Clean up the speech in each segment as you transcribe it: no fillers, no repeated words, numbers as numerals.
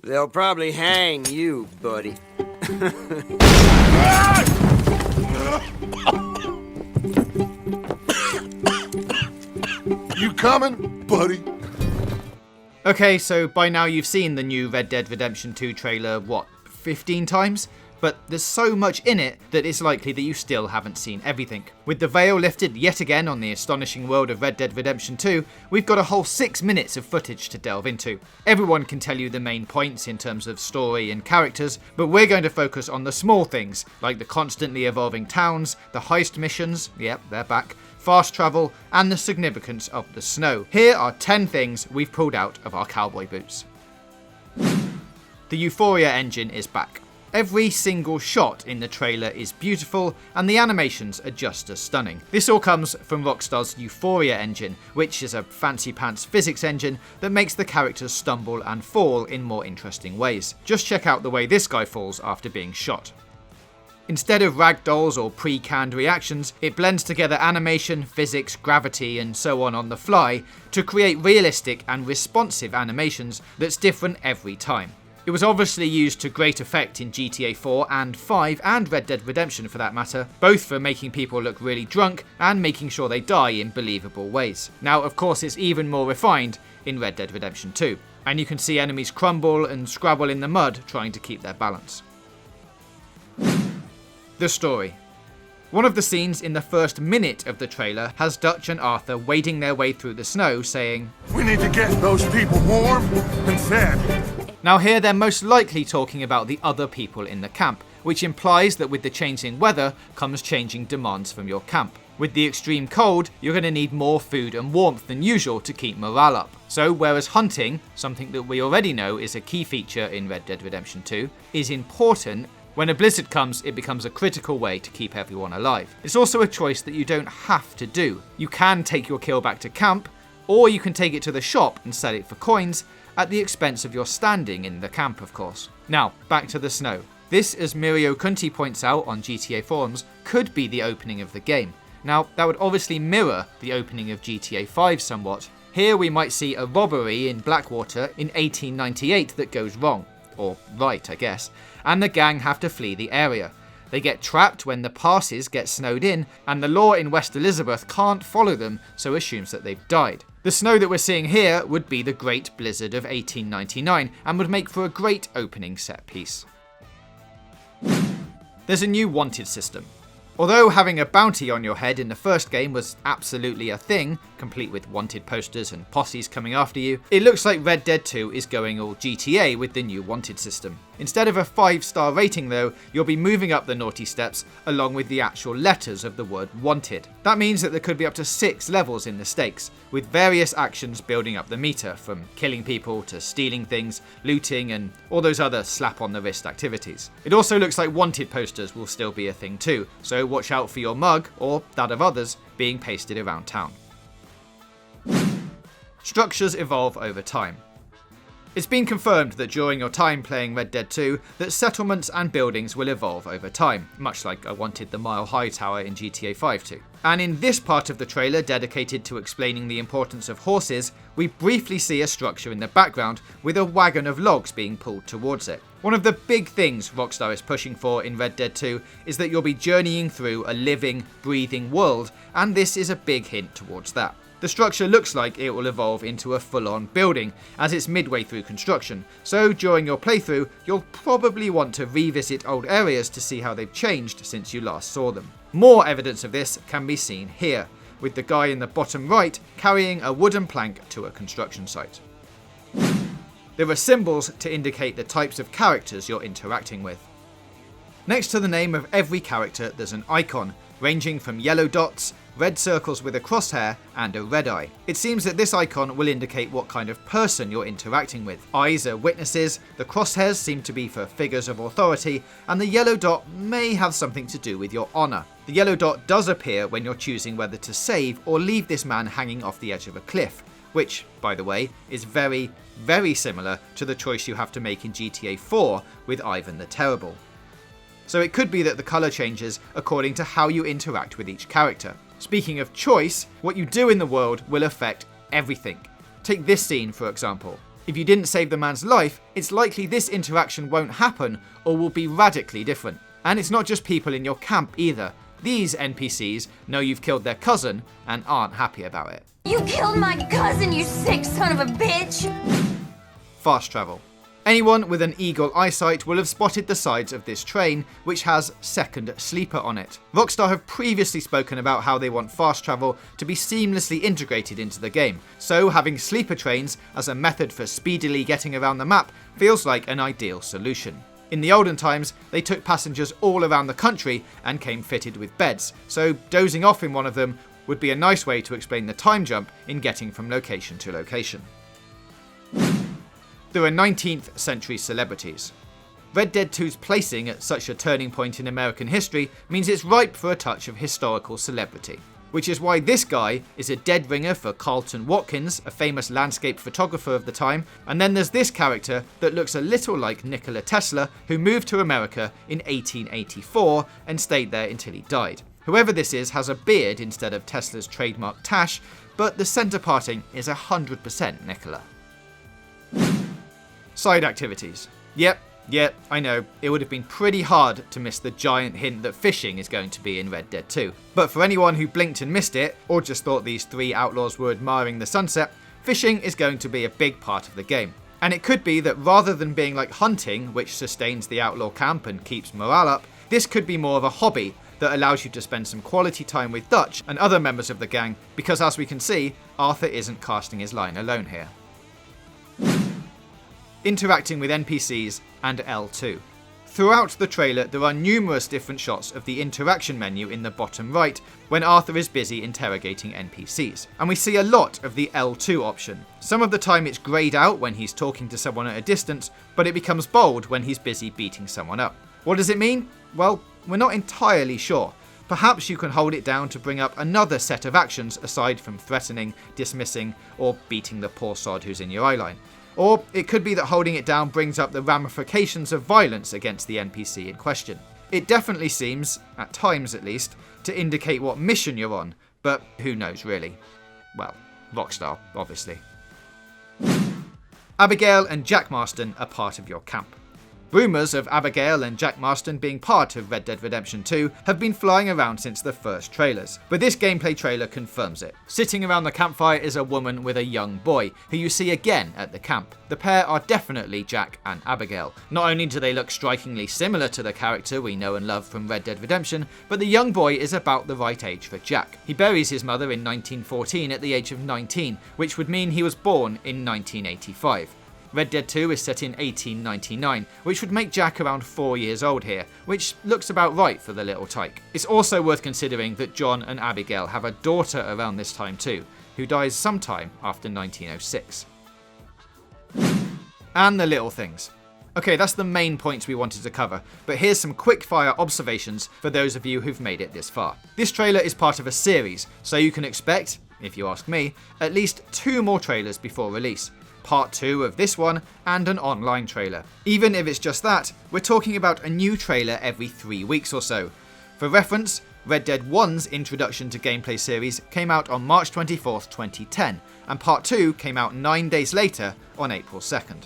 They'll probably hang you, buddy. You coming, buddy? Okay, so by now you've seen the new Red Dead Redemption 2 trailer, what, 15 times? But there's so much in it that it's likely that you still haven't seen everything. With the veil lifted yet again on the astonishing world of Red Dead Redemption 2, we've got a whole 6 minutes of footage to delve into. Everyone can tell you the main points in terms of story and characters, but we're going to focus on the small things, like the constantly evolving towns, the heist missions, yep, they're back, fast travel, and the significance of the snow. Here are 10 things we've pulled out of our cowboy boots. The Euphoria engine is back. Every single shot in the trailer is beautiful, and the animations are just as stunning. This all comes from Rockstar's EUPHORIA engine, which is a fancy pants physics engine that makes the characters stumble and fall in more interesting ways. Just check out the way this guy falls after being shot. Instead of ragdolls or pre-canned reactions, it blends together animation, physics, gravity, and so on the fly to create realistic and responsive animations that's different every time. It was obviously used to great effect in GTA 4 and 5 and Red Dead Redemption for that matter, both for making people look really drunk and making sure they die in believable ways. Now, of course, it's even more refined in Red Dead Redemption 2, and you can see enemies crumble and scrabble in the mud trying to keep their balance. The story. One of the scenes in the first minute of the trailer has Dutch and Arthur wading their way through the snow saying, "We need to get those people warm and fed." Now here they're most likely talking about the other people in the camp, which implies that with the changing weather comes changing demands from your camp. With the extreme cold, you're going to need more food and warmth than usual to keep morale up. So whereas hunting, something that we already know is a key feature in Red Dead Redemption 2, is important, when a blizzard comes, it becomes a critical way to keep everyone alive. It's also a choice that you don't have to do. You can take your kill back to camp, or you can take it to the shop and sell it for coins, at the expense of your standing in the camp, of course. Now, back to the snow. This, as Mirio Kunti points out on GTA forums, could be the opening of the game. Now, that would obviously mirror the opening of GTA 5 somewhat. Here we might see a robbery in Blackwater in 1898 that goes wrong. Or right, I guess. And the gang have to flee the area. They get trapped when the passes get snowed in, and the law in West Elizabeth can't follow them, so assumes that they've died. The snow that we're seeing here would be the Great Blizzard of 1899, and would make for a great opening set piece. There's a new wanted system. Although having a bounty on your head in the first game was absolutely a thing, complete with wanted posters and posses coming after you, it looks like Red Dead 2 is going all GTA with the new wanted system. Instead of a 5-star rating though, you'll be moving up the naughty steps along with the actual letters of the word wanted. That means that there could be up to 6 levels in the stakes, with various actions building up the meter, from killing people to stealing things, looting, and all those other slap on the wrist activities. It also looks like wanted posters will still be a thing too, so watch out for your mug, or that of others, being pasted around town. Structures evolve over time. It's been confirmed that during your time playing Red Dead 2, that settlements and buildings will evolve over time, much like I wanted the Mile High Tower in GTA 5 to. And in this part of the trailer dedicated to explaining the importance of horses, we briefly see a structure in the background with a wagon of logs being pulled towards it. One of the big things Rockstar is pushing for in Red Dead 2 is that you'll be journeying through a living, breathing world, and this is a big hint towards that. The structure looks like it will evolve into a full-on building, as it's midway through construction, so during your playthrough, you'll probably want to revisit old areas to see how they've changed since you last saw them. More evidence of this can be seen here, with the guy in the bottom right carrying a wooden plank to a construction site. There are symbols to indicate the types of characters you're interacting with. Next to the name of every character, there's an icon, ranging from yellow dots, red circles with a crosshair, and a red eye. It seems that this icon will indicate what kind of person you're interacting with. Eyes are witnesses, the crosshairs seem to be for figures of authority, and the yellow dot may have something to do with your honour. The yellow dot does appear when you're choosing whether to save or leave this man hanging off the edge of a cliff, which, by the way, is very, very similar to the choice you have to make in GTA 4 with Ivan the Terrible. So it could be that the colour changes according to how you interact with each character. Speaking of choice, what you do in the world will affect everything. Take this scene for example. If you didn't save the man's life, it's likely this interaction won't happen or will be radically different. And it's not just people in your camp either. These NPCs know you've killed their cousin and aren't happy about it. You killed my cousin, you sick son of a bitch! Fast travel. Anyone with an eagle eyesight will have spotted the sides of this train, which has second sleeper on it. Rockstar have previously spoken about how they want fast travel to be seamlessly integrated into the game, so having sleeper trains as a method for speedily getting around the map feels like an ideal solution. In the olden times, they took passengers all around the country and came fitted with beds, so dozing off in one of them would be a nice way to explain the time jump in getting from location to location. There are 19th century celebrities. Red Dead 2's placing at such a turning point in American history means it's ripe for a touch of historical celebrity. Which is why this guy is a dead ringer for Carlton Watkins, a famous landscape photographer of the time, and then there's this character that looks a little like Nikola Tesla, who moved to America in 1884 and stayed there until he died. Whoever this is has a beard instead of Tesla's trademark tash, but the centre parting is 100% Nikola. Side activities. Yep, I know, it would have been pretty hard to miss the giant hint that fishing is going to be in Red Dead 2. But for anyone who blinked and missed it, or just thought these three outlaws were admiring the sunset, fishing is going to be a big part of the game. And it could be that rather than being like hunting, which sustains the outlaw camp and keeps morale up, this could be more of a hobby that allows you to spend some quality time with Dutch and other members of the gang, because as we can see, Arthur isn't casting his line alone here. Interacting with NPCs and L2. Throughout the trailer, there are numerous different shots of the interaction menu in the bottom right when Arthur is busy interrogating NPCs. And we see a lot of the L2 option. Some of the time it's greyed out when he's talking to someone at a distance, but it becomes bold when he's busy beating someone up. What does it mean? Well, we're not entirely sure. Perhaps you can hold it down to bring up another set of actions aside from threatening, dismissing, or beating the poor sod who's in your eyeline. Or it could be that holding it down brings up the ramifications of violence against the NPC in question. It definitely seems, at times at least, to indicate what mission you're on, but who knows really. Well, Rockstar, obviously. Abigail and Jack Marston are part of your camp. Rumours of Abigail and Jack Marston being part of Red Dead Redemption 2 have been flying around since the first trailers, but this gameplay trailer confirms it. Sitting around the campfire is a woman with a young boy, who you see again at the camp. The pair are definitely Jack and Abigail. Not only do they look strikingly similar to the character we know and love from Red Dead Redemption, but the young boy is about the right age for Jack. He buries his mother in 1914 at the age of 19, which would mean he was born in 1985. Red Dead 2 is set in 1899, which would make Jack around 4 years old here, which looks about right for the little tyke. It's also worth considering that John and Abigail have a daughter around this time too, who dies sometime after 1906. And the little things. Okay, that's the main points we wanted to cover, but here's some quick-fire observations for those of you who've made it this far. This trailer is part of a series, so you can expect, if you ask me, at least 2 more trailers before release. Part 2 of this one, and an online trailer. Even if it's just that, we're talking about a new trailer every 3 weeks or so. For reference, Red Dead 1's introduction to gameplay series came out on March 24th, 2010, and Part 2 came out 9 days later on April 2nd.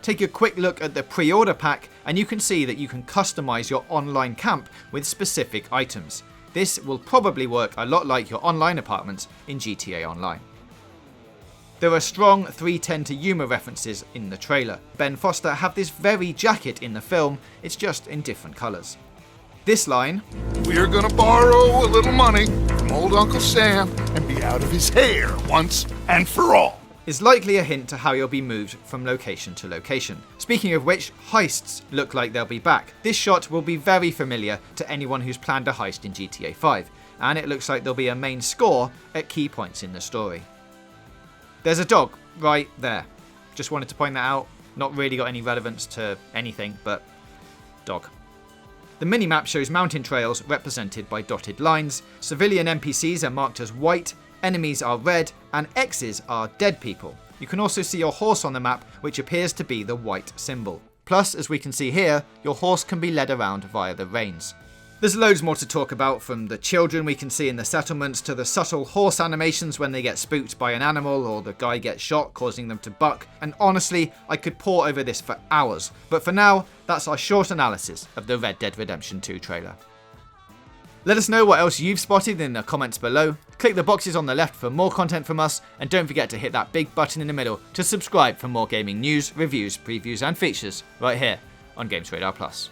Take a quick look at the pre-order pack and you can see that you can customize your online camp with specific items. This will probably work a lot like your online apartments in GTA Online. There are strong 3:10 to Yuma references in the trailer. Ben Foster have this very jacket in the film, it's just in different colours. This line, "We're gonna borrow a little money from old Uncle Sam and be out of his hair once and for all," is likely a hint to how you'll be moved from location to location. Speaking of which, heists look like they'll be back. This shot will be very familiar to anyone who's planned a heist in GTA 5, and it looks like there'll be a main score at key points in the story. There's a dog right there. Just wanted to point that out. Not really got any relevance to anything, but dog. The minimap shows mountain trails represented by dotted lines. Civilian NPCs are marked as white, enemies are red, and X's are dead people. You can also see your horse on the map, which appears to be the white symbol. Plus, as we can see here, your horse can be led around via the reins. There's loads more to talk about, from the children we can see in the settlements to the subtle horse animations when they get spooked by an animal or the guy gets shot causing them to buck, and honestly, I could pore over this for hours, but for now, that's our short analysis of the Red Dead Redemption 2 trailer. Let us know what else you've spotted in the comments below, click the boxes on the left for more content from us, and don't forget to hit that big button in the middle to subscribe for more gaming news, reviews, previews and features right here on Games Radar Plus.